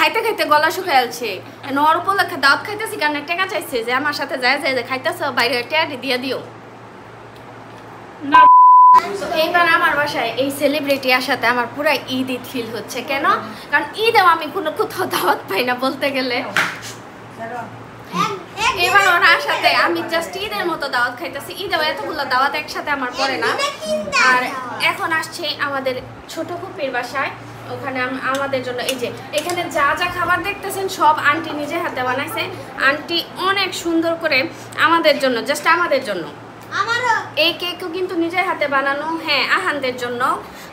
খাইতে খাইতে গলা শুকাইছে নর উপলক্ষে দাওয়াত খাইতেছি কারণ টাকা চাইছে যে আমার সাথে যায় যায় খাইতেছ বাইরে টেয়াটি দিয়ে দিও না। এইবার আমার বাসায় এই সেলিব্রিটি আসাতে আমার পুরো ঈদ ঈদ ফিল হচ্ছে। কেন? কারণ ঈদেও আমি কোনো কোথাও দাওয়াত পাই না বলতে গেলে। এবার ওরা আসাতে আমি জাস্ট ঈদের মতো দাওয়াত খাইতেছি। ঈদেও এতগুলো দাওয়াত একসাথে আমার পড়ে না। আর এখন আসছে আমাদের ছোট ফুপির বাসায়, ওখানে আমাদের জন্য এই যে এখানে যা যা খাবার দেখতেছেন সব আন্টি নিজে হাতে বানাইছে। আন্টি অনেক সুন্দর করে আমাদের জন্য, জাস্ট আমাদের জন্য। এই কেকও কিন্তু নিজের হাতে বানানো, হ্যাঁ আহানদের জন্য।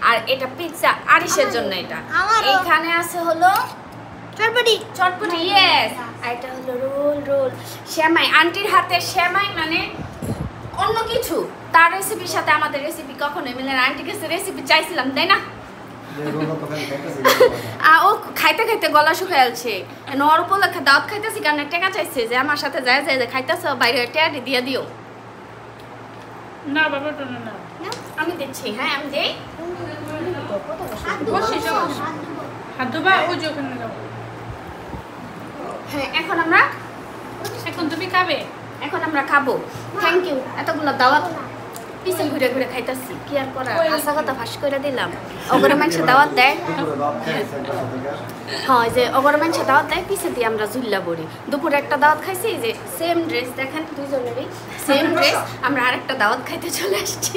আর এটা পিৎজা আরিশের জন্য। এটা এখানে আছে হলো চটপটি চটপটি, ইয়েস। আর এটা হলো রোল সেমাই, আন্টির হাতে সেমাই মানে অন্য কিছু। তার রেসিপির সাথে আমাদের রেসিপি কখনোই মিলে না। আন্টির কাছে রেসিপি চাইছিলাম, তাই না? ও খাইতে খাইতে গলা শুকাইছে নর উপলক্ষে দাওয়াত খাইতেছি কারণ টাকা চাইছে যে আমার সাথে যায় যায় খাইতেছ বাইরে টেয়াটি দিয়ে দিও না। বাবা তো না, আমি দিচ্ছি। হ্যাঁ আমি দেই। হ্যাঁ এখন তুমি খাবে, এখন আমরা খাবো। Thank you. এতগুলো দাওয়াত পিছন ঘুরে ঘুরে খাইতেছি, কি আর করা, হাসা কথা ফাঁস করে দিলাম। অগরে মানুষের দাওয়াত দেয়, হ্যাঁ যে অগরে মানুষের দাওয়াত দেয় পিছে দিয়ে আমরা ঝুল্লা পড়ি। দুপুরে একটা দাওয়াত খাইছি, যে সেম ড্রেস দেখেন দুজনেরই সেম ড্রেস। আমরা আরেকটা দাওয়াত খাইতে চলে আসছি।